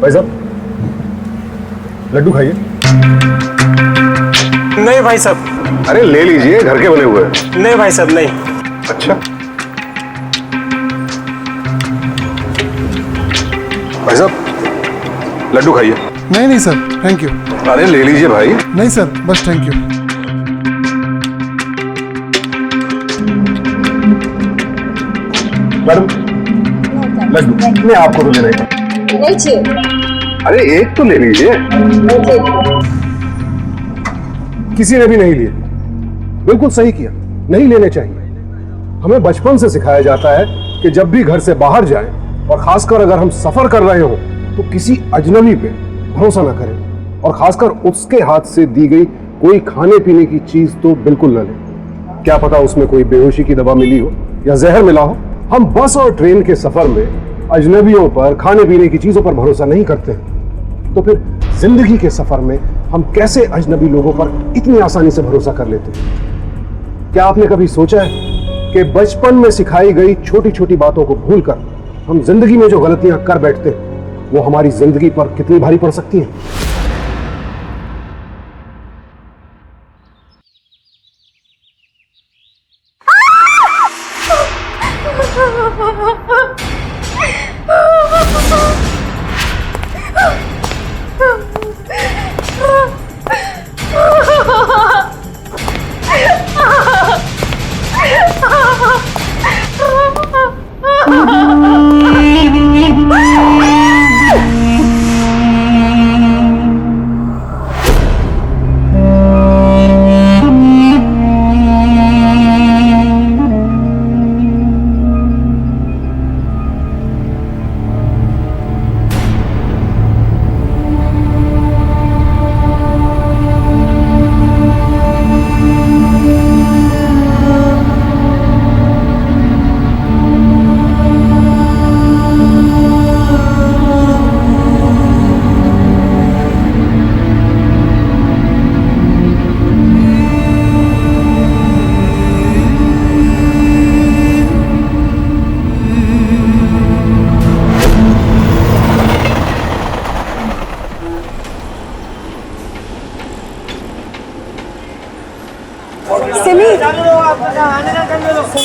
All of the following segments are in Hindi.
भाई साहब, लड्डू खाइए। नहीं भाई साहब। अरे ले लीजिए, घर के बने हुए हैं। नहीं भाई साहब, नहीं। अच्छा भाई साहब, लड्डू खाइए। नहीं नहीं सर, थैंक यू। अरे ले लीजिए भाई। नहीं सर, बस थैंक यू। मैडम, लड्डू नहीं, आपको तो लेना ही था। नहीं चाहिए। अरे एक तो ले लीजिए। किसी ने भी नहीं लिए। बिल्कुल सही किया, नहीं लेने चाहिए। हमें बचपन से सिखाया जाता है कि जब भी घर से बाहर जाएं, और खासकर अगर हम सफर कर रहे हो, तो किसी अजनबी पे भरोसा ना करें, और खासकर उसके हाथ से दी गई कोई खाने पीने की चीज तो बिल्कुल ना लें। क्या पता उसमें कोई बेहोशी की दवा मिली हो या जहर मिला हो। हम बस और ट्रेन के सफर में अजनबियों पर, खाने पीने की चीजों पर भरोसा नहीं करते हैं, तो फिर जिंदगी के सफर में हम कैसे अजनबी लोगों पर इतनी आसानी से भरोसा कर लेते हैं। क्या आपने कभी सोचा है कि बचपन में सिखाई गई छोटी छोटी बातों को भूलकर हम जिंदगी में जो गलतियां कर बैठते हैं, वो हमारी जिंदगी पर कितनी भारी पड़ सकती हैं।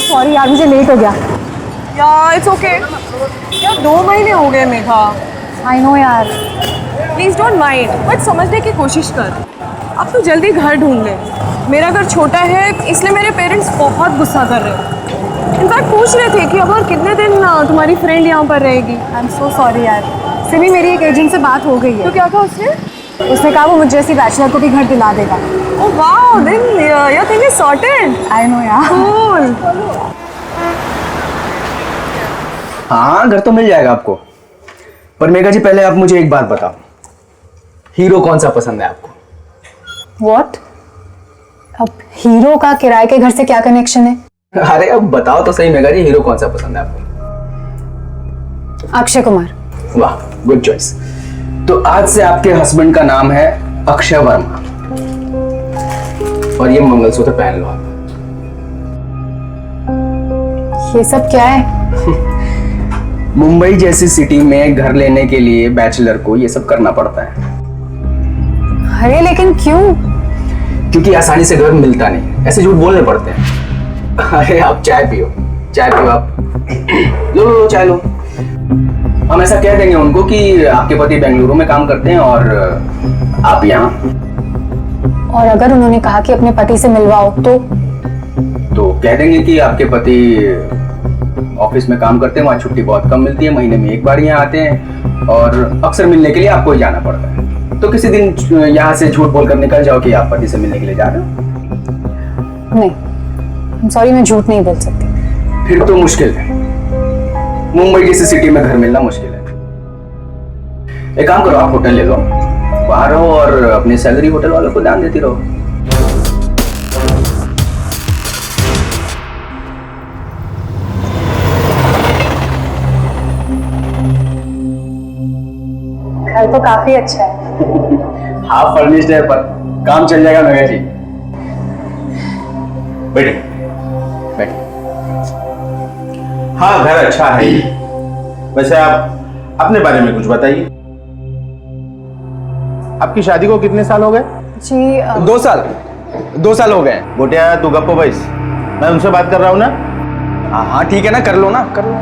सॉरी यार, मुझे लेट हो गया। यार इट्स ओके। यार 2 महीने हो गए मेघा। आई नो यार। प्लीज डोंट माइंड, बट समझने की कोशिश कर। अब तो जल्दी घर ढूंढ ले। मेरा घर छोटा है, इसलिए मेरे पेरेंट्स बहुत गुस्सा कर रहे हैं। इनफैक्ट पूछ रहे थे कि अब और कितने दिन तुम्हारी फ्रेंड यहाँ पर रहेगी। आई एम सो सॉरी यार। सिमी, मेरी एक एजेंट से बात हो गई है। तो क्या कहा उसने? उसने कहा वो मुझे जैसी बैचलर को भी घर दिला देगा। Oh wow, then your thing is sorted. I know यार। कूल। हाँ, घर तो मिल जाएगा आपको। पर मेघा जी, पहले आप मुझे एक बात बताओ, हीरो कौन सा पसंद है आपको? व्हाट? अब हीरो का किराए के घर से क्या कनेक्शन है? अरे अब बताओ तो सही मेघा जी, हीरो कौन सा पसंद है आपको? अक्षय कुमार। वाह, गुड चॉइस। तो आज से आपके हस्बैंड का नाम है अक्षय वर्मा, और ये मंगलसूत्र पहन लो आप। ये सब क्या है? मुंबई जैसी सिटी में घर लेने के लिए बैचलर को ये सब करना पड़ता है। अरे लेकिन क्यों? क्योंकि आसानी से घर मिलता नहीं, ऐसे झूठ बोलने पड़ते हैं। अरे आप चाय पियो, चाय पियो आप। लो लो लो, चाय लो। हम ऐसा कह देंगे उनको कि आपके पति बेंगलुरु में काम करते हैं और आप यहाँ। और अगर उन्होंने कहा कि अपने पति से मिलवाओ तो कह देंगे कि आपके पति ऑफिस में काम करते हैं, वहाँ छुट्टी बहुत कम मिलती है, महीने में एक बार यहाँ आते हैं, और अक्सर मिलने के लिए आपको ही जाना पड़ता है। तो किसी दिन यहाँ से झूठ बोलकर निकल जाओ कि आप पति से मिलने के लिए जा रहे हो। नहीं, सॉरी, मैं झूठ नहीं बोल सकती। फिर तो मुश्किल है, मुंबई जैसी सिटी में घर मिलना मुश्किल है। एक काम करो, आप होटल ले लो, बाहर रहो और अपनी सैलरी होटल वालों को दान देती रहो। घर तो काफी अच्छा है। हाफ फर्निश्ड है, पर काम चल जाएगा मेघा जी। बैठे बैठे। हाँ, घर अच्छा है। वैसे आप अपने बारे में कुछ बताइए। आपकी शादी को कितने साल हो गए? जी 2 साल हो गए। गोटिया तू गप्पो बैस, मैं उनसे बात कर रहा हूँ ना। हाँ ठीक है ना, कर लो ना, कर लो।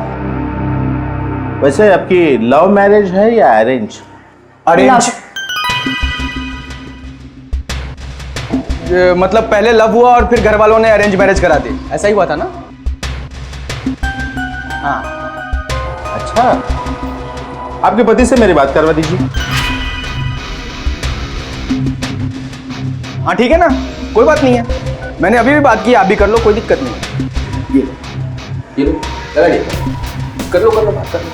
वैसे आपकी लव मैरिज है या अरेंज? अरेंज? मतलब पहले लव हुआ और फिर घर वालों ने अरेंज मैरिज करा दी, ऐसा ही हुआ था ना? हाँ। अच्छा, आपके पति से मेरी बात करवा दीजिए। हाँ ठीक है ना, कोई बात नहीं है, मैंने अभी भी बात की, आप भी कर लो, कोई दिक्कत नहीं है। ये लो लगा दिया, कर लो बात कर लो।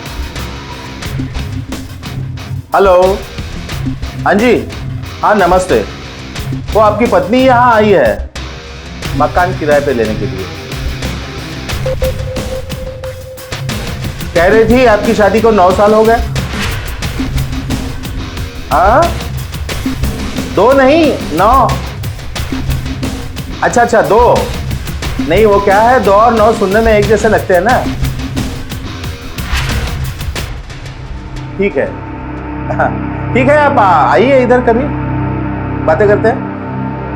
हेलो, हाँ जी, हाँ नमस्ते। वो आपकी पत्नी यहाँ आई है मकान किराए पे लेने के लिए। कह रही थी आपकी शादी को 9 साल हो गए। हाँ, 2 नहीं 9। अच्छा 2 नहीं, वो क्या है 2 और 9 सुनने में एक जैसे लगते हैं ना। ठीक है, ठीक है, आप आइए इधर, कभी बातें करते हैं।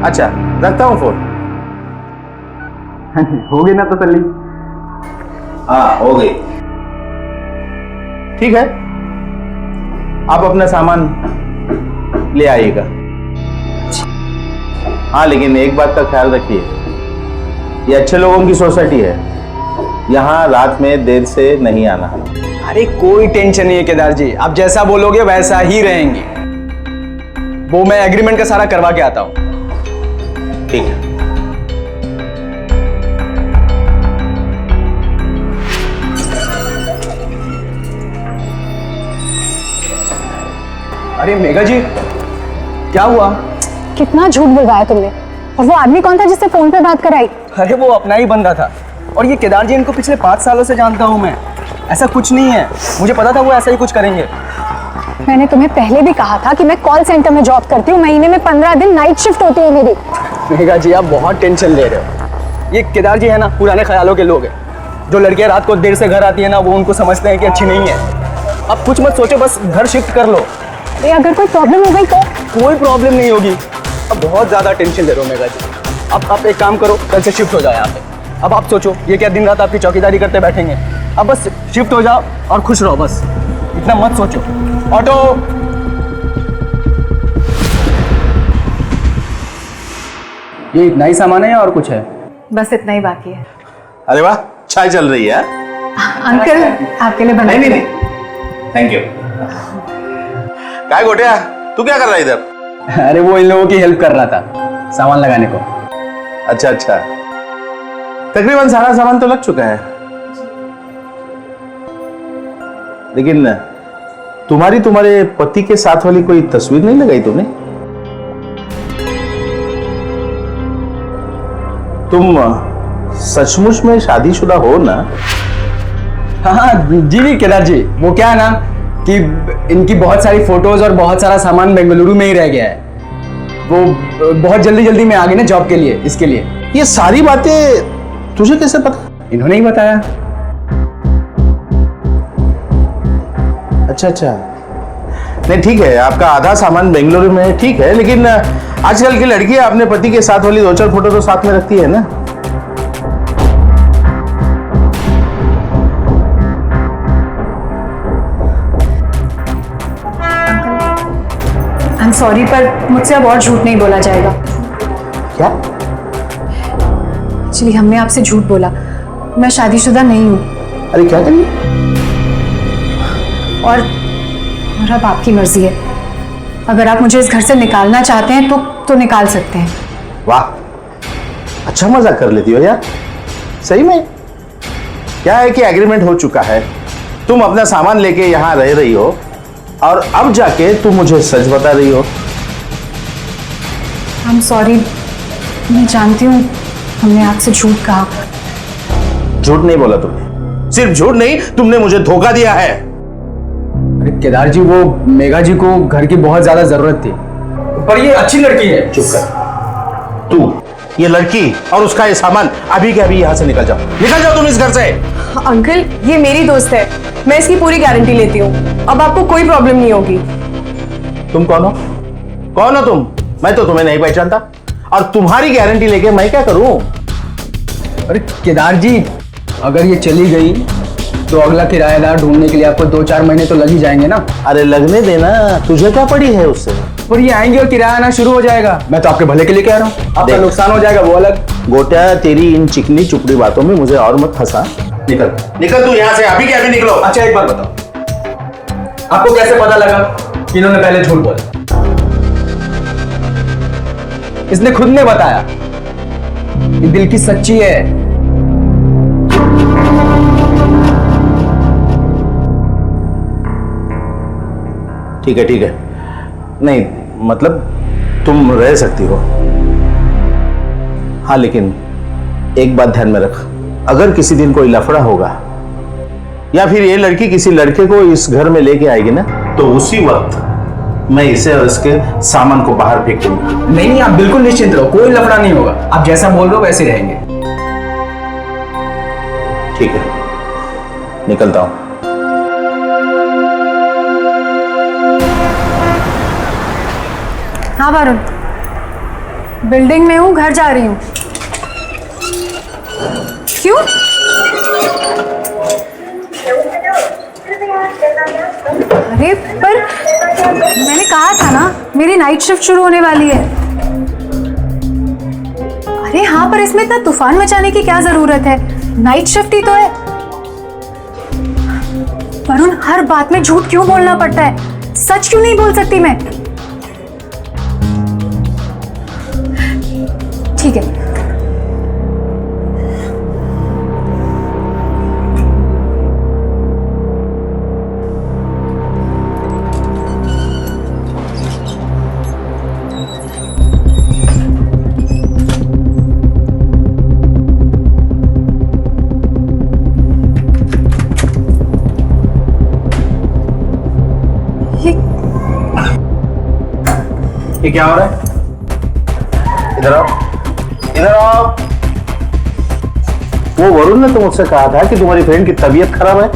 अच्छा, रखता हूं फोन। हो गई ना तसल्ली? हाँ हो गई। ठीक है, आप अपना सामान ले आइएगा। हाँ लेकिन एक बात का ख्याल रखिए, ये अच्छे लोगों की सोसाइटी है, यहाँ रात में देर से नहीं आना। अरे कोई टेंशन नहीं है केदार जी, आप जैसा बोलोगे वैसा ही रहेंगे। वो मैं एग्रीमेंट का सारा करवा के आता हूं। ठीक है। अरे मेघा जी, क्या हुआ? कितना झूठ बुलवाया तुमने। और वो आदमी कौन था जिससे फोन पे बात कराई? अरे वो अपना ही बंदा था, और ये केदार जी इनको पिछले 5 सालों से जानता हूं मैं। ऐसा कुछ नहीं है, मुझे पता था वो ऐसा ही कुछ करेंगे। मैंने तुम्हें पहले भी कहा था कि मैं कॉल सेंटर में जॉब करती हूँ, महीने में 15 दिन नाइट शिफ्ट होती है मेरी। मेघा जी आप बहुत टेंशन ले रहे हो। ये केदार जी है ना, पुराने ख्यालों के लोग हैं। जो लड़कियां रात को देर से घर आती है ना, वो उनको समझते हैं कि अच्छी नहीं है। अब कुछ मत सोचो, बस घर शिफ्ट कर लो। ये अगर कोई प्रॉब्लम हो गई तो? कोई प्रॉब्लम नहीं होगी। अब बहुत ज्यादा टेंशन ले रहे हो मेघा जी। अब आप एक काम करो, कल से शिफ्ट हो जाओ यहाँ पे। अब आप सोचो, ये क्या दिन रात आपकी चौकीदारी करते बैठेंगे? अब बस शिफ्ट हो जाओ और खुश रहो, बस इतना मत सोचो। ऑटो, ये इतना ही सामान है या और कुछ है? बस इतना ही बाकी है। अरे वाह, चाय चल रही है। अंकल आपके लिए बना। नहीं, थैंक यू। क्या गोटिया, तू क्या कर रहा है इधर? अरे वो इन लोगों की हेल्प कर रहा था सामान लगाने को। अच्छा, तकरीबन सारा सामान तो लग चुका है, लेकिन तुम्हारे पति के साथ वाली कोई तस्वीर नहीं लगाई तुमने? तुम सचमुच में शादीशुदा हो ना? हाँ जी केदार जी, वो क्या है ना कि इनकी बहुत सारी फोटोज और बहुत सारा सामान बेंगलुरु में ही रह गया है। वो बहुत जल्दी में आ गई ना जॉब के लिए, इसके लिए। ये सारी बातें तुझे कैसे पता? इन्होंने ही बताया। अच्छा, नहीं ठीक है, आपका आधा सामान बेंगलुरु में है, ठीक है, लेकिन आजकल की लड़कियां अपने पति के साथ वाली 2-4 फोटो तो साथ में रखती है ना। आई एम सॉरी, पर मुझसे अब और झूठ नहीं बोला जाएगा। क्या? एक्चुअली हमने आपसे झूठ बोला, मैं शादीशुदा नहीं हूँ। अरे क्या करिए? और अब आपकी मर्जी है, अगर आप मुझे इस घर से निकालना चाहते हैं तो निकाल सकते हैं। वाह, अच्छा मजाक कर लेती हो यार, सही में। क्या है कि एग्रीमेंट हो चुका है, तुम अपना सामान लेके यहाँ रह रही हो, और अब जाके तुम मुझे सच बता रही हो। आई एम सॉरी, मैं जानती हूँ हमने आपसे झूठ कहा। झूठ नहीं बोला तुमने, सिर्फ झूठ नहीं, तुमने मुझे धोखा दिया है। अरे केदार जी, वो मेघा जी को घर की बहुत ज्यादा जरूरत थी, पर ये अच्छी लड़की है। चुप कर तू, ये लड़की और उसका ये सामान अभी के अभी यहाँ से निकल जाओ तुम इस घर से। अंकल ये मेरी दोस्त है, मैं इसकी पूरी गारंटी लेती हूँ, अब आपको कोई प्रॉब्लम नहीं होगी। तुम कौन हो? कौन हो तुम? मैं तो तुम्हें नहीं पहचानता, और तुम्हारी गारंटी लेके मैं क्या करूं? अरे केदार जी, अगर ये चली गई तो अगला किराएदार ढूंढने के लिए आपको 2-4 महीने तो लग ही जाएंगे ना। अरे लगने देना, तुझे क्या पड़ी है उससे? और ये आएंगे और किराया आना शुरू हो जाएगा। मैं तो आपके भले के लिए कह रहा हूँ, आपका देख। नुकसान हो जाएगा वो अलग। गोटा, तेरी इन चिकनी चुपड़ी बातों में मुझे और मत फंसा। निकल निकल तू यहाँ से, अभी के अभी निकलो। अच्छा एक बात बताओ, आपको कैसे पता लगा कि इन्होंने पहले झूठ बोला? इसने खुद ने बताया कि दिल की सच्ची है। ठीक है ठीक है, नहीं मतलब तुम रह सकती हो। हाँ लेकिन एक बात ध्यान में रख, अगर किसी दिन कोई लफड़ा होगा या फिर ये लड़की किसी लड़के को इस घर में लेके आएगी ना, तो उसी वक्त मैं इसे और इसके सामान को बाहर फेंक दूंगा। नहीं नहीं, आप बिल्कुल निश्चिंत रहो, कोई लफड़ा नहीं होगा। आप जैसा बोल रहे हो वैसे रहेंगे। ठीक है, निकलता हूं। हाँ वरुण, बिल्डिंग में हूँ, घर जा रही हूँ। क्यों? अरे पर मैंने कहा था ना, मेरी नाइट शिफ्ट शुरू होने वाली है। अरे हाँ, पर इसमें इतना तूफान मचाने की क्या जरूरत है? नाइट शिफ्ट ही तो है। वरुण, हर बात में झूठ क्यों बोलना पड़ता है? सच क्यों नहीं बोल सकती मैं? ठीक है। ये क्या हो रहा है? इधर आओ, इधर आओ। वो वरुण ने तो मुझसे कहा था कि तुम्हारी फ्रेंड की तबीयत खराब है।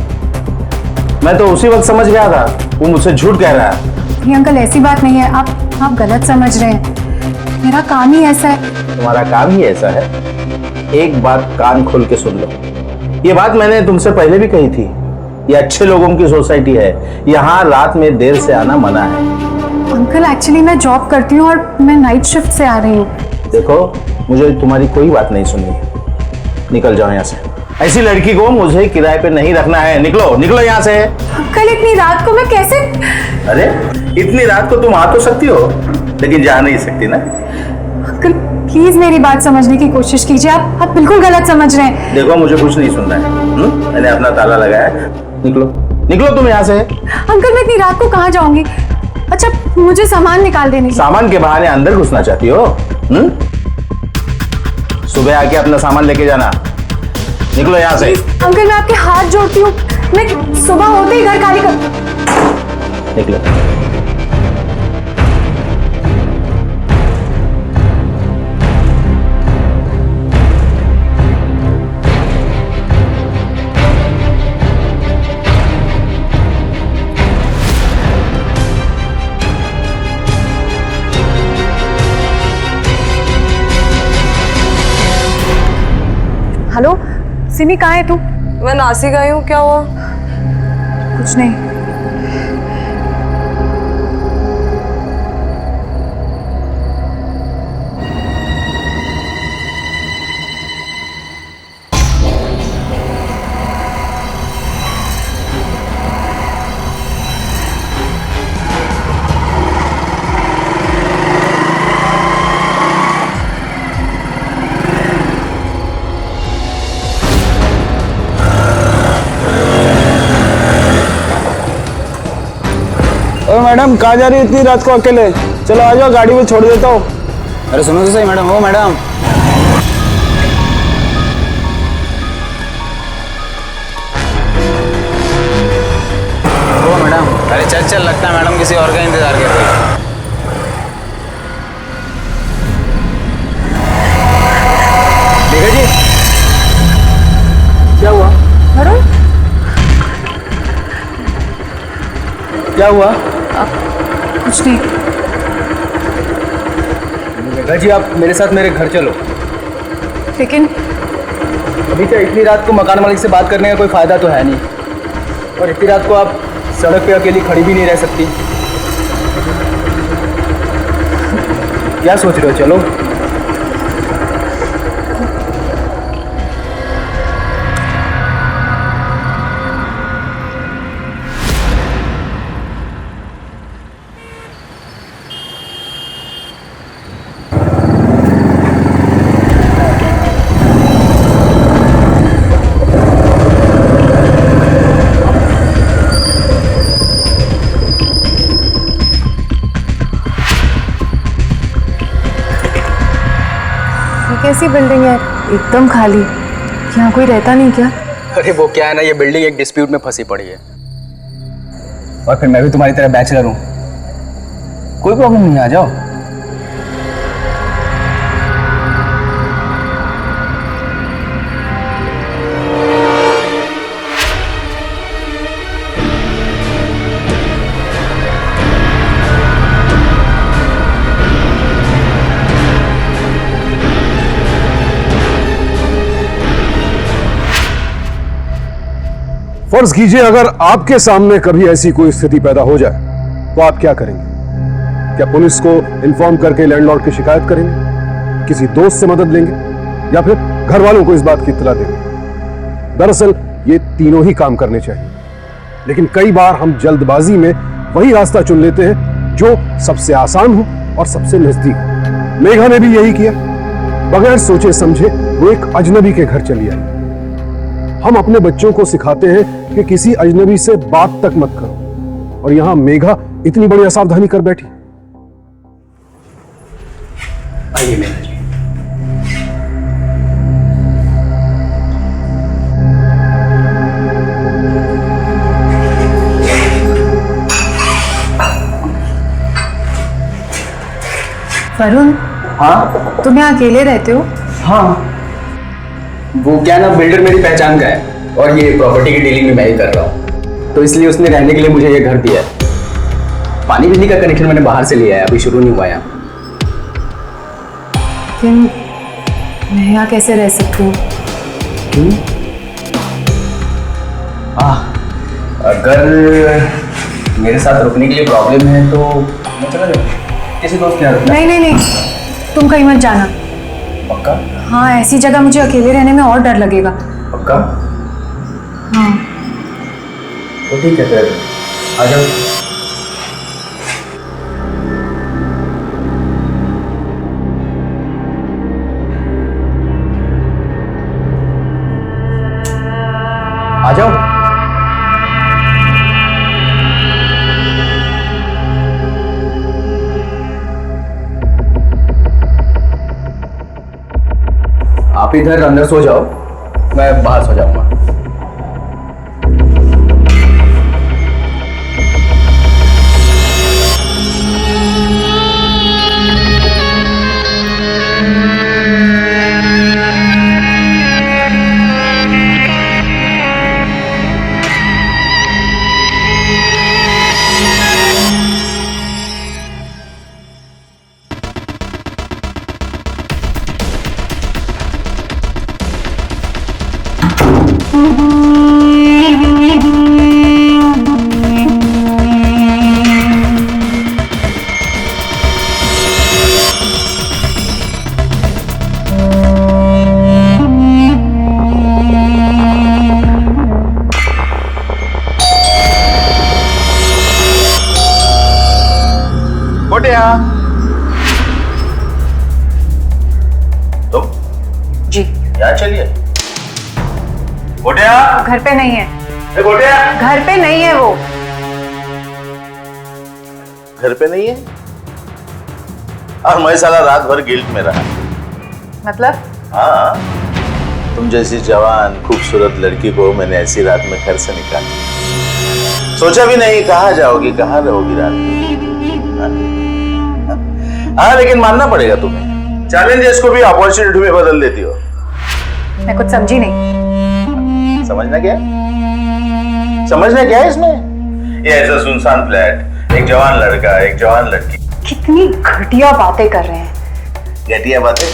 मैं तो उसी वक्त समझ गया था वो मुझसे झूठ कह रहा है। नहीं अंकल, ऐसी बात नहीं है। आप गलत समझ रहे हैं। मेरा काम ही ऐसा है। तुम्हारा काम ही ऐसा है? एक बात कान खोल के सुन लो, ये बात मैंने तुमसे पहले भी कही थी। ये अच्छे लोगों की सोसाइटी है, यहाँ रात में देर से आना मना है। अंकल एक्चुअली मैं जॉब करती हूँ और मैं नाइट शिफ्ट से आ रही हूँ। देखो, मुझे तुम्हारी कोई बात नहीं सुननी। निकल जाओ यहाँ से। ऐसी लड़की को मुझे किराए पे नहीं रखना है। निकलो निकलो यहाँ से। अंकल, इतनी रात को मैं कैसे? अरे इतनी रात को तुम आ तो सकती हो, लेकिन जा नहीं सकती ना। अंकल प्लीज मेरी बात समझने की कोशिश कीजिए। आप बिल्कुल गलत समझ रहे हैं। देखो, मुझे कुछ नहीं सुनना है। मैंने अपना ताला लगाया है। निकलो निकलो तुम यहाँ से। अंकल, मैं इतनी रात को कहाँ जाऊंगी? अच्छा, मुझे सामान निकाल देने। सामान के बहाने अंदर घुसना चाहती हो? सुबह आके अपना सामान लेके जाना। निकलो यहाँ से। अंकल, मैं आपके हाथ जोड़ती हूँ, मैं सुबह होते ही घर खाली कर। निकलो। हेलो सिमी, कहाँ है तू? मैं नासिक आई हूँ। क्या हुआ? कुछ नहीं। मैडम कहाँ जा रही है इतनी रात को अकेले? चलो आ जाओ, गाड़ी में छोड़ देता हूँ। अरे सुनो तो सही मैडम। ओ मैडम, ओ मैडम। अरे चल चल, लगता है मैडम किसी और का इंतजार कर रही है। देखा जी, क्या हुआ? वरुण, क्या हुआ? कुछ नहीं। जी आप मेरे साथ मेरे घर चलो। लेकिन अभी क्या इतनी रात को मकान मालिक से बात करने का कोई फ़ायदा तो है नहीं, और इतनी रात को आप सड़क पे अकेली खड़ी भी नहीं रह सकती। क्या सोच रहे हो, चलो। कैसी बिल्डिंग है, एकदम खाली, यहाँ कोई रहता नहीं क्या? अरे वो क्या है ना, ये बिल्डिंग एक डिस्प्यूट में फंसी पड़ी है, और फिर मैं भी तुम्हारी तरह बैचलर हूँ। कोई प्रॉब्लम नहीं, आ जाओ। फर्ज कीजिए अगर आपके सामने कभी ऐसी कोई स्थिति पैदा हो जाए तो आप क्या करेंगे? क्या पुलिस को इन्फॉर्म करके लैंडलॉर्ड की शिकायत करेंगे, किसी दोस्त से मदद लेंगे, या फिर घर वालों को इस बात की इत्तला देंगे? दरअसल ये तीनों ही काम करने चाहिए, लेकिन कई बार हम जल्दबाजी में वही रास्ता चुन लेते हैं जो सबसे आसान हो और सबसे नजदीक हो। मेघा ने भी यही किया। बगैर सोचे समझे वो एक अजनबी के घर चली आई। हम अपने बच्चों को सिखाते हैं कि किसी अजनबी से बात तक मत करो, और यहां मेघा इतनी बड़ी असावधानी कर बैठी। आइए मेघा जी। वरुण, हाँ तुम यहाँ अकेले रहते हो? हाँ, वो क्या ना, बिल्डर मेरी पहचान का है और ये प्रॉपर्टी की डीलिंग भी मैं ही कर रहा हूँ, तो इसलिए उसने रहने के लिए मुझे ये घर दिया है। पानी बिजली का कनेक्शन मैंने बाहर से लिया है, अभी शुरू नहीं हुआ है। लेकिन मैं यहाँ कैसे रह सकती हूँ? अगर मेरे साथ रुकने के लिए प्रॉब्लम है तो मैं चला जाऊँ, किसी दोस्त के यहाँ रुकना। नहीं नहीं नहीं, तुम कहीं मत जाना। पक्का? हाँ, ऐसी जगह मुझे अकेले रहने में और डर लगेगा। पक्का? हाँ। तो ठीक है फिर, आ जाओ। आ जाओ। आप इधर अंदर सो जाओ, मैं बाहर सो जाऊंगा। तुम जी। यहाँ चलिए। गोटिया, घर पे नहीं है। गोटिया, घर पे नहीं है वो। घर पे नहीं है? और मैं साला रात भर गिल्ट में रहा। मतलब? हाँ, तुम जैसी जवान खूबसूरत लड़की को मैंने ऐसी रात में घर से निकाला। सोचा भी नहीं कहाँ जाओगी, कहाँ रहोगी रात में। हाँ, लेकिन मानना पड़ेगा तुम्हें, चैलेंजेस को भी अपॉर्चुनिटी में बदल देती हो। मैं कुछ समझी नहीं। समझना क्या है इसमें? ये ऐसा सुनसान फ्लैट, एक जवान लड़का, एक जवान लड़की। कितनी घटिया बातें कर रहे हैं। घटिया बात है।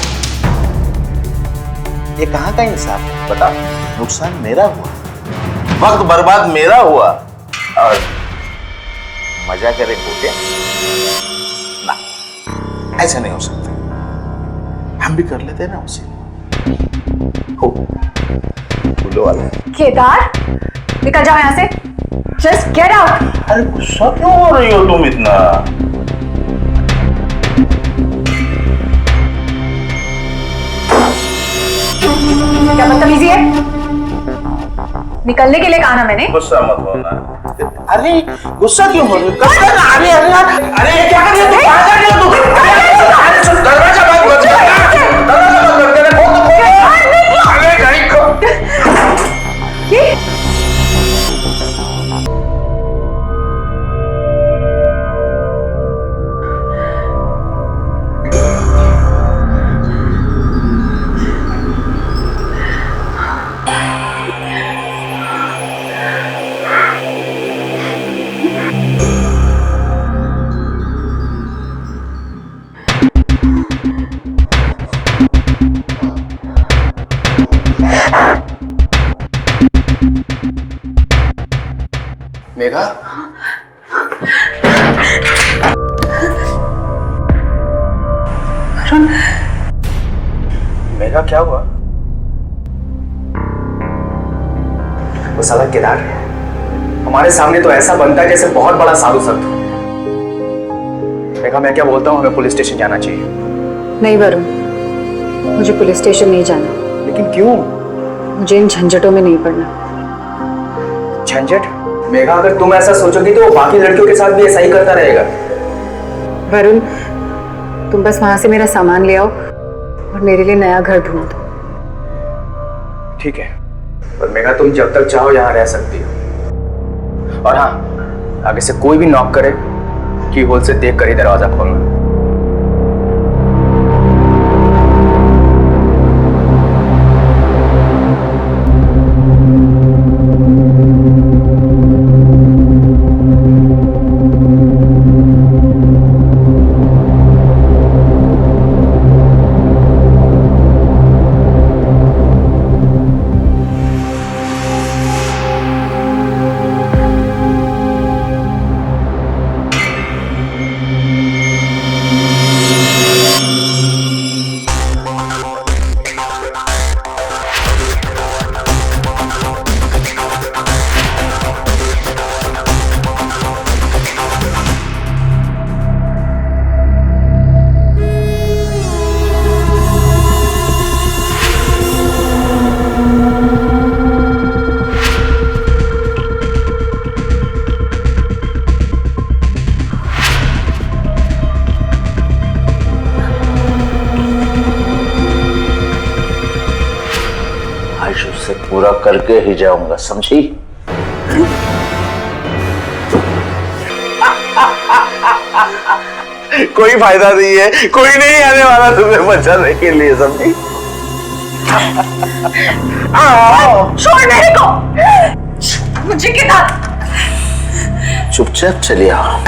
ये कहाँ का इंसाफ है? बता, नुकसान मेरा हुआ, वक्त बर्बाद मेरा हुआ और मजा करे खोटे ना, ऐसा नहीं हो सकता। हम भी कर लेते हैं ना उसे। हो फूलों वाला। केदार, निकल जाओ यहाँ से। Just get out. अरे गुस्सा क्यों हो रही हो तुम इतना? क्या बदतमीजी है? निकलने के लिए कहा ना मैंने। गुस्सा मत होना। अरे गुस्सा क्यों हो रही हो? अरे अरे अरे ये क्या कर रही हो तुम? कहाँ जा रही हो तुम? अरे सुन, दरवाजा बंद कर दे। दरवाजा बंद कर दे। अरे नहीं को। मेघा, मेघा क्या हुआ? वो साला केदार हमारे सामने तो ऐसा बनता है जैसे बहुत बड़ा साधु संत हो। मेघा, मैं क्या बोलता हूँ, हमें पुलिस स्टेशन जाना चाहिए। नहीं वरुण, मुझे पुलिस स्टेशन नहीं जाना। लेकिन क्यों? मुझे इन झंझटों में नहीं पड़ना। झंझट? मेघा, अगर तुम ऐसा सोचोगी तो बाकी लड़कियों के साथ भी ऐसा ही करता रहेगा। वरुण, तुम बस वहां से मेरा सामान ले आओ और मेरे लिए नया घर ढूंढ दो। ठीक है, पर मेघा तुम जब तक चाहो यहाँ रह सकती हो। और हाँ, आगे से कोई भी नॉक करे की होल से देख कर ही दरवाजा खोलना। से पूरा करके ही जाऊंगा, समझी? कोई फायदा नहीं है, कोई नहीं आने वाला तुम्हें बचाने के लिए, समझी? छोड़ मेरे को, मुझे किधर? चुपचाप चले आओ।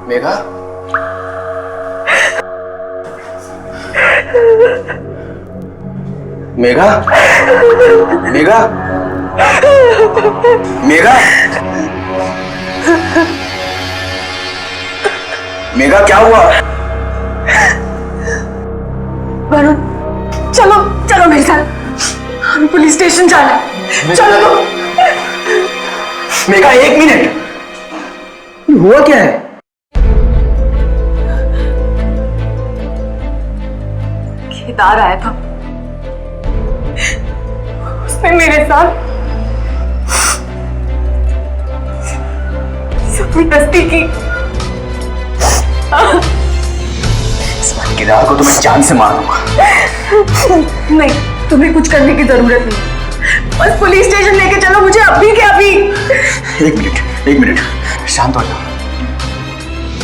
मेघा, मेघा, मेघा, मेघा, मेघा, क्या हुआ? वरुण, चलो चलो मेरे साथ, हमें पुलिस स्टेशन जाना है। चलो। मेघा, एक मिनट, हुआ क्या है? केदार आया था, उसने मेरे साथ जबरदस्ती की। केदार को तो मैं जान से मार दूंगा। नहीं, तुम्हें कुछ करने की जरूरत नहीं, बस पुलिस स्टेशन लेके चलो मुझे अभी के अभी। एक मिनट, शांत हो जाओ।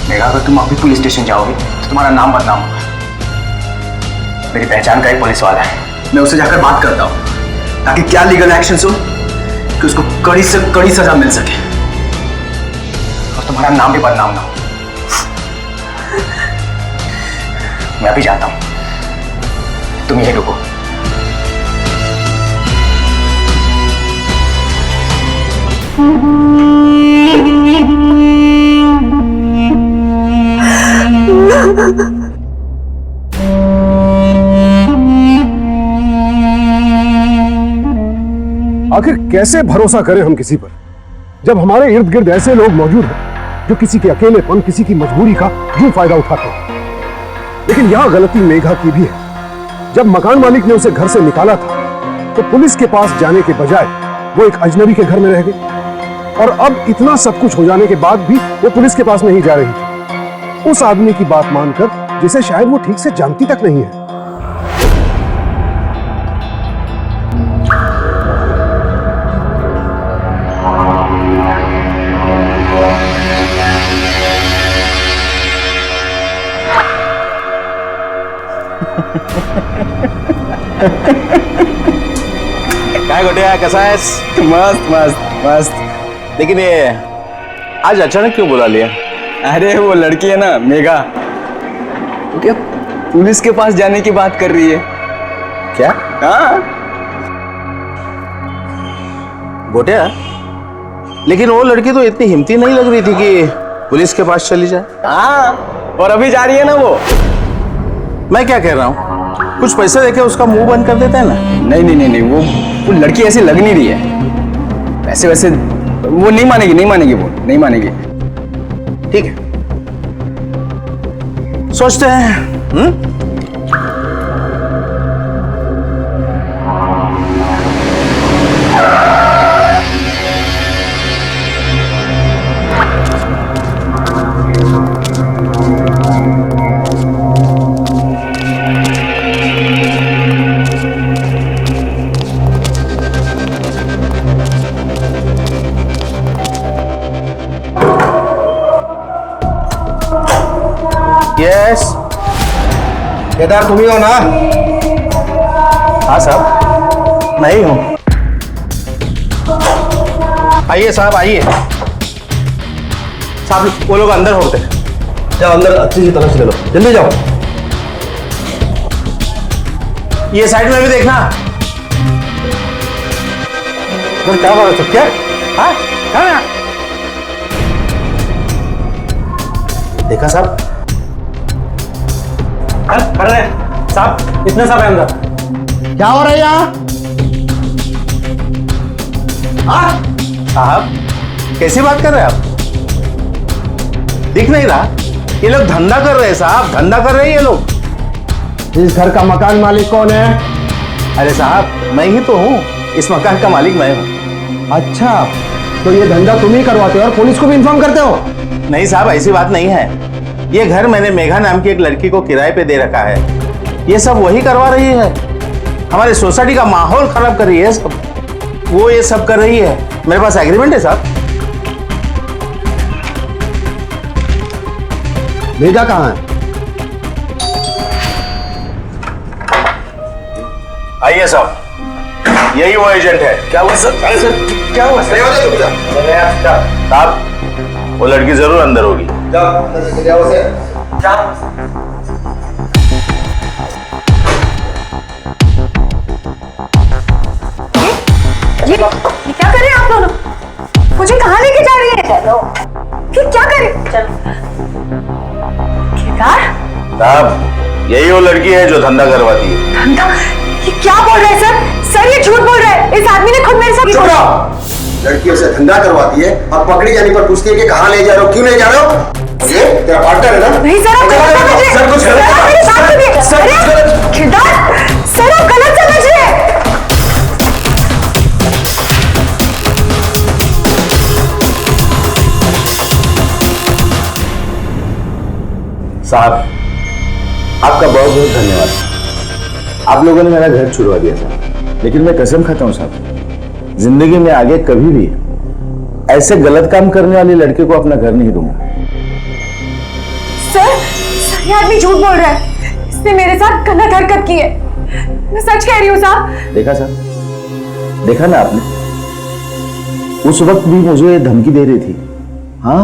मेरा अगर तुम अभी पुलिस स्टेशन जाओगे तो तुम्हारा नाम बदनाम होगा। मेरी पहचान का एक पुलिस वाला है, मैं उससे जाकर बात करता हूँ ताकि क्या लीगल एक्शन हो कि उसको कड़ी से कड़ी सजा मिल सके और तुम्हारा नाम भी बदनाम ना हो। मैं अभी जाता हूं, तुम यहीं रुको। आखिर कैसे भरोसा करें हम किसी पर जब हमारे इर्द गिर्द ऐसे लोग मौजूद हैं जो किसी के अकेलेपन, किसी की मजबूरी का यूं फायदा उठाते हैं। लेकिन यहां गलती मेघा की भी है। जब मकान मालिक ने उसे घर से निकाला था तो पुलिस के पास जाने के बजाय वो एक अजनबी के घर में रह गई, और अब इतना सब कुछ हो जाने के बाद भी वो पुलिस के पास नहीं जा रही थी, उस आदमी की बात मानकर जिसे शायद वो ठीक से जानती तक नहीं है। काय गोटिया, कैसा है? मस्त मस्त मस्त। लेकिन ये आज अचानक क्यों बुला लिया? अरे वो लड़की है ना मेघा, वो क्या पुलिस के पास जाने की बात कर रही है। क्या? हाँ गोटिया, लेकिन वो लड़की तो इतनी हिम्मती नहीं लग रही थी कि पुलिस के पास चली जाए। हाँ, और अभी जा रही है ना वो। मैं क्या कह रहा हूँ, कुछ पैसे देके उसका मुंह बंद कर देते हैं ना। नहीं नहीं नहीं नहीं, वो लड़की ऐसी लग नहीं रही है। वैसे वैसे वो नहीं मानेगी, नहीं मानेगी, वो नहीं मानेगी। ठीक है, सोचते हैं। यस, केदार तुम ही हो ना? हाँ साहब, मैं ही हूँ। आइए साहब, आइए साहब। वो लोग अंदर होते हैं। जाओ अंदर अच्छी सी तलाश ले लो, जल्दी जाओ। ये साइड में भी देखना। क्या बात है, क्या? हाँ हाँ, देखा साहब? कर रहे साहब, इतने सब है अंदर। क्या हो रहा है यहाँ? साहब कैसी बात कर रहे हैं आप? दिख नहीं रहा? ये लोग धंधा कर रहे हैं साहब, धंधा कर रहे हैं ये लोग। इस घर का मकान मालिक कौन है? अरे साहब मैं ही तो हूँ, इस मकान का मालिक मैं हूँ। अच्छा, तो ये धंधा तुम ही करवाते हो और पुलिस को भी इन्फॉर्म करते हो? नहीं साहब, ऐसी बात नहीं है। ये घर मैंने मेघा नाम की एक लड़की को किराए पे दे रखा है। ये सब वही करवा रही है, हमारे सोसाइटी का माहौल खराब कर रही है सब। वो ये सब कर रही है। मेरे पास एग्रीमेंट है साहब। मेघा कहाँ है? आइए साहब, यही वो एजेंट है। क्या हुआ सर? क्या हुआ साहब, वो लड़की जरूर अंदर होगी। ये क्या कर रहे हैं आप दोनों? मुझे कहाँ लेके जा रही है? चलो। फिर क्या करें? चलो। केदार? साहब यही वो लड़की है जो धंधा करवाती है। धंधा? ये क्या बोल रहे हैं सर? सर ये झूठ बोल रहे हैं। इस आदमी ने खुद मेरे साथ चुप रहो। लड़कियों से धंधा करवाती है और पकड़ी जाने पर पूछती है कि कहाँ ले जा रहे हो, क्यों ले जा रहे हो? ये तेरा पार्टनर है ना? नहीं सर, आप गलत समझ रहे हैं। सर कुछ सर, आप मेरी बात सुनिए। अरे, केदार, सर आप गलत समझ रहे हैं। साहब आपका बहुत बहुत धन्यवाद। आप लोगों ने मेरा घर छुड़वा दिया था, लेकिन मैं कसम खाता हूं साहब, जिंदगी में आगे कभी भी ऐसे गलत काम करने वाली लड़के को अपना घर नहीं दूंगा। सर ये आदमी झूठ बोल रहा है, इसने मेरे साथ गलत हरकत की है। मैं सच कह रही हूँ साहब। देखा सर, देखा ना आपने, उस वक्त भी मुझे धमकी दे रही थी। हाँ,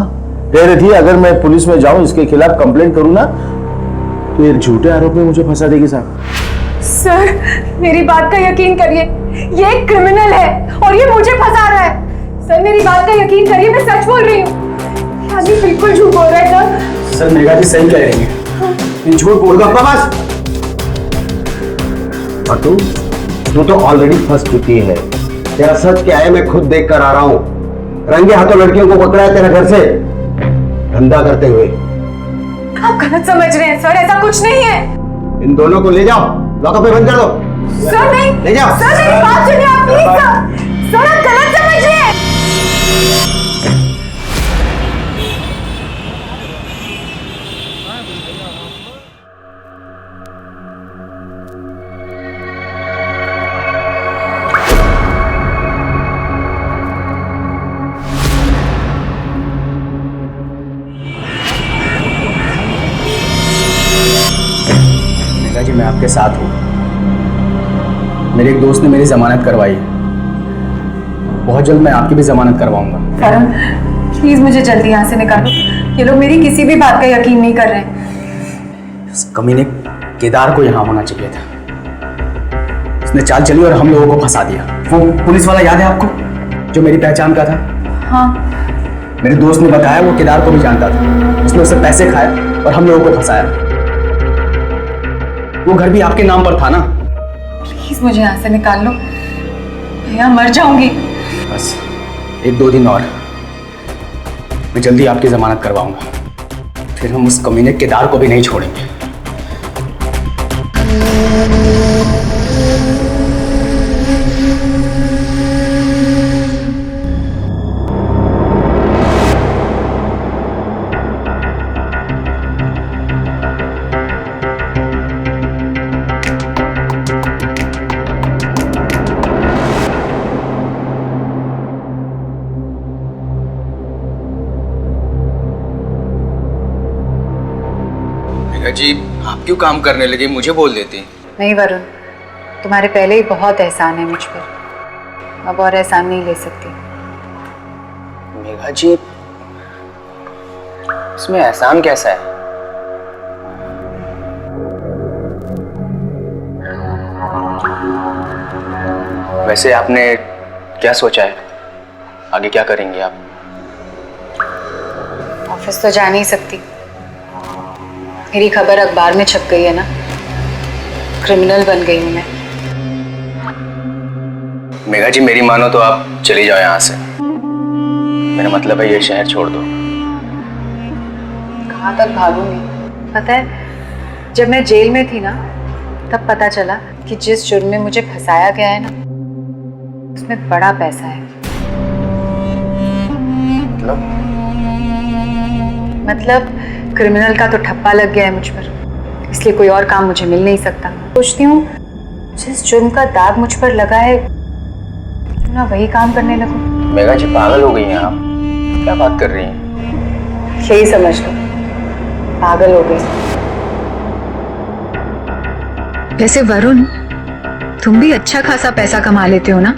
कह रही थी अगर मैं पुलिस में जाऊं, इसके खिलाफ कंप्लेंट करूं ना, तो ये झूठे आरोप में मुझे फंसा देगी साहब। सर मेरी बात का यकीन करिए, ये एक क्रिमिनल है और ये मुझे फंसा रहा है। सर मेरी बात का यकीन करिए, मैं सच बोल रही हूँ। ये आदमी बिल्कुल झूठ बोल रहा है सर मेघा जी सही कह रही है, झूठ बोल रहा है। बस। और तू तो ऑलरेडी फंस चुकी है। तेरा सच क्या है मैं खुद देख कर आ रहा हूँ। रंगे हाथों लड़कियों को पकड़ा है तेरे घर से धंधा करते हुए। आप गलत समझ रहे हैं सर, ऐसा कुछ नहीं है। इन दोनों को ले जाओ, लॉकअप में बंद कर दो। सर नहीं, ले जाओ। सर मेरी बात सुनिए आप प्लीज। सर आप गलत समझ रहे हैं। मेघा जी मैं आपके साथ हूँ। मेरे एक दोस्त ने मेरी जमानत करवाई है, बहुत जल्द मैं आपकी भी जमानत करवाऊंगा। वरुण प्लीज मुझे जल्दी यहाँ से निकालो, ये लोग मेरी किसी भी बात का यकीन नहीं कर रहे हैं। इस कमीने केदार को यहाँ होना चाहिए था। उसने चाल चली और हम लोगों को फंसा दिया। वो पुलिस वाला याद है आपको, जो मेरी पहचान का था? हाँ मेरे दोस्त ने बताया वो केदार को भी जानता था। उसने उससे पैसे खाए और हम लोगों को फंसाया। वो घर भी आपके नाम पर था ना? प्लीज मुझे यहाँ से निकाल लो, मैं यहाँ मर जाऊंगी। बस 1-2 दिन और, मैं जल्दी आपकी जमानत करवाऊंगा। फिर हम उस कमीने केदार को भी नहीं छोड़ेंगे। जी आप क्यों काम करने लगे, मुझे बोल देती। नहीं वरुण, तुम्हारे पहले ही बहुत एहसान है मुझ पर, अब और एहसान नहीं ले सकती। मेघा जी इसमें एहसान कैसा है? वैसे आपने क्या सोचा है, आगे क्या करेंगे आप? ऑफिस तो जा नहीं सकती, मेरी खबर अखबार में छप गई है ना, क्रिमिनल बन गई हूं मैं। मेघा जी मेरी मानो तो आप चली जाओ यहाँ से। मेरा मतलब है ये शहर छोड़ दो। कहाँ तक भागूंगी? पता है जब मैं जेल में थी ना, तब पता चला कि जिस जुर्म में मुझे फंसाया गया है ना, उसमें बड़ा पैसा है। मतलब क्रिमिनल का तो ठप्पा लग गया है मुझ पर, इसलिए कोई और काम मुझे मिल नहीं सकता। सोचती हूँ जिस जुर्म का दाग मुझ पर लगा है, क्यों ना वही काम करने लगूं। मेघा जी पागल हो गई हैं आप, क्या बात कर रही हैं? यही समझ लो, पागल हो गई। वैसे वरुण, तुम भी अच्छा खासा पैसा कमा लेते हो ना,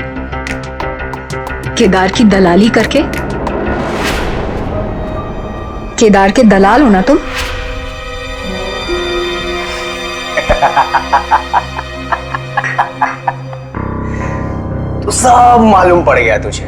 केदार की दलाली करके। केदार के दलाल हो ना तुम? तो सब मालूम पड़ गया तुझे।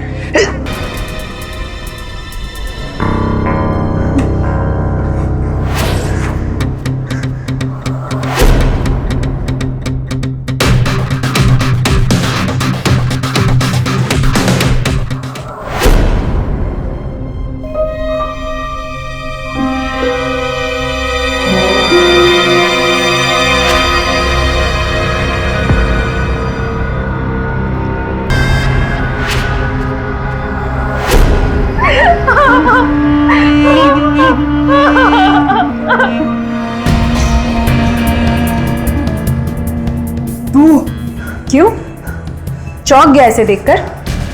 चौंक गया इसे देखकर?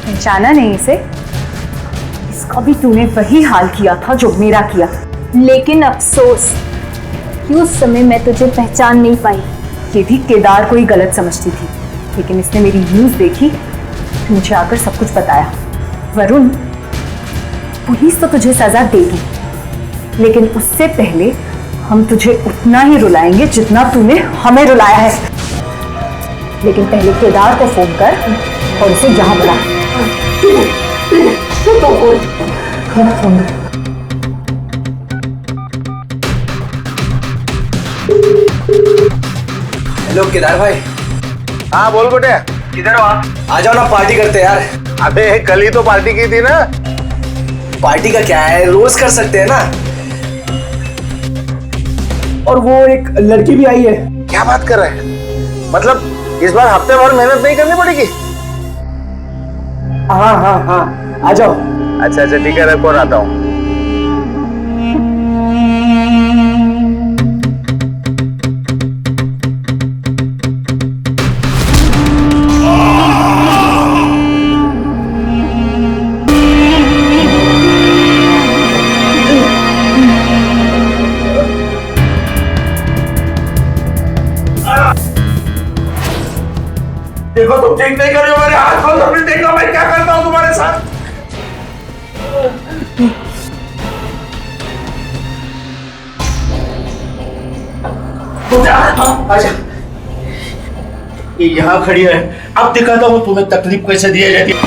पहचाना नहीं इसे? इसका भी तूने वही हाल किया था जो मेरा किया। लेकिन अफसोस कि उस समय मैं तुझे पहचान नहीं पाई। ये भी केदार को ही गलत समझती थी, लेकिन इसने मेरी न्यूज़ देखी, मुझे आकर सब कुछ बताया। वरुण, पुलिस तो तुझे सजा देगी, लेकिन उससे पहले हम तुझे उतना ही रुलाएंगे जितना तूने हमें रुलाया है। लेकिन पहले केदार को फोन कर और उसे यहाँ बुला। फोन कर। हेलो केदार भाई। हाँ बोल बेटे। किधर हो आप? आ जाओ ना, पार्टी करते हैं यार। अबे कल ही तो पार्टी की थी ना। पार्टी का क्या है, रोज कर सकते हैं ना। और वो एक लड़की भी आई है। क्या बात कर रहे हैं? मतलब इस बार हफ्ते भर मेहनत नहीं करनी पड़ेगी? हाँ हाँ हाँ, आ जाओ। अच्छा अच्छा ठीक है, रखो, आता हूँ। देखो तुम ठीक नहीं कर रहे हो, मेरे हाथ खोलो, तुमने देखो मैं क्या करता हूँ तुम्हारे साथ। अच्छा ये यहाँ खड़ी है, अब दिखाता हूँ तुम्हें तकलीफ कैसे दी जाती है।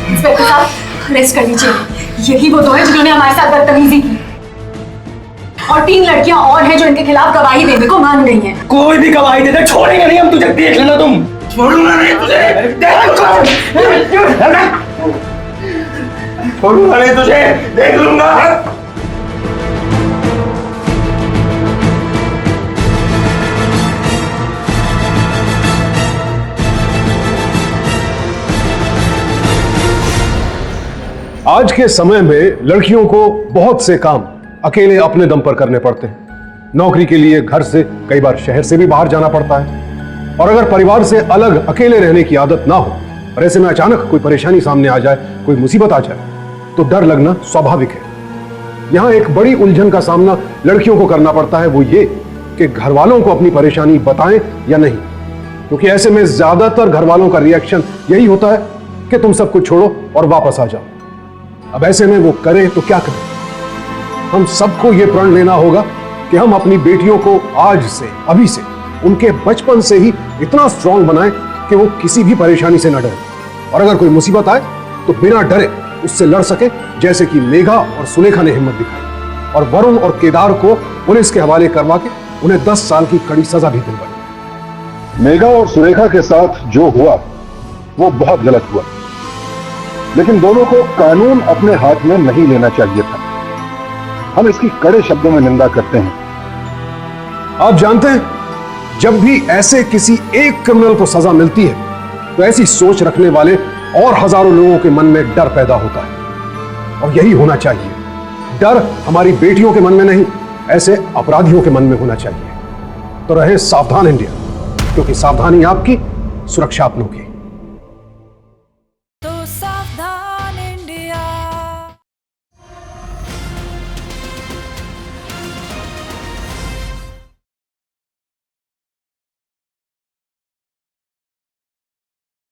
इंस्पेक्टर साहब, अरेस्ट कर लीजिए। यही वो दो हैं जिन्होंने हमारे साथ बदतमीजी की, और 3 लड़कियां और हैं जो इनके खिलाफ गवाही देने को मान गई हैं। कोई भी गवाही देते छोड़ेंगे नहीं हम तुझे, देख लेना तुम। छोड़ूंगा नहीं तुझे, छोड़ूंगा नहीं तुझे, देख लूंगा। आज के समय में लड़कियों को बहुत से काम अकेले अपने दम पर करने पड़ते हैं। नौकरी के लिए घर से, कई बार शहर से भी बाहर जाना पड़ता है। और अगर परिवार से अलग अकेले रहने की आदत ना हो और ऐसे में अचानक कोई परेशानी सामने आ जाए, कोई मुसीबत आ जाए, तो डर लगना स्वाभाविक है। यहाँ एक बड़ी उलझन का सामना लड़कियों को करना पड़ता है, वो ये कि घर वालों को अपनी परेशानी बताएं या नहीं। क्योंकि ऐसे में ज्यादातर घर वालों का रिएक्शन यही होता है कि तुम सब कुछ छोड़ो और वापस आ जाओ। अब ऐसे में वो करें तो क्या करें? हम सबको ये प्रण लेना होगा कि हम अपनी बेटियों को आज से, अभी से, उनके बचपन से ही इतना स्ट्रांग बनाएं कि वो किसी भी परेशानी से न डरे, और अगर कोई मुसीबत आए तो बिना डरे उससे लड़ सके, जैसे कि मेघा और सुलेखा ने हिम्मत दिखाई और वरुण और केदार को पुलिस के हवाले करवा के उन्हें 10 साल की कड़ी सजा भी दिलवाई। मेघा और सुलेखा के साथ जो हुआ वो बहुत गलत हुआ, लेकिन दोनों को कानून अपने हाथ में नहीं लेना चाहिए था। हम इसकी कड़े शब्दों में निंदा करते हैं। आप जानते हैं, जब भी ऐसे किसी एक क्रिमिनल को सजा मिलती है तो ऐसी सोच रखने वाले और हजारों लोगों के मन में डर पैदा होता है, और यही होना चाहिए। डर हमारी बेटियों के मन में नहीं, ऐसे अपराधियों के मन में होना चाहिए। तो रहे सावधान इंडिया, क्योंकि सावधानी आपकी, सुरक्षा अपनों की।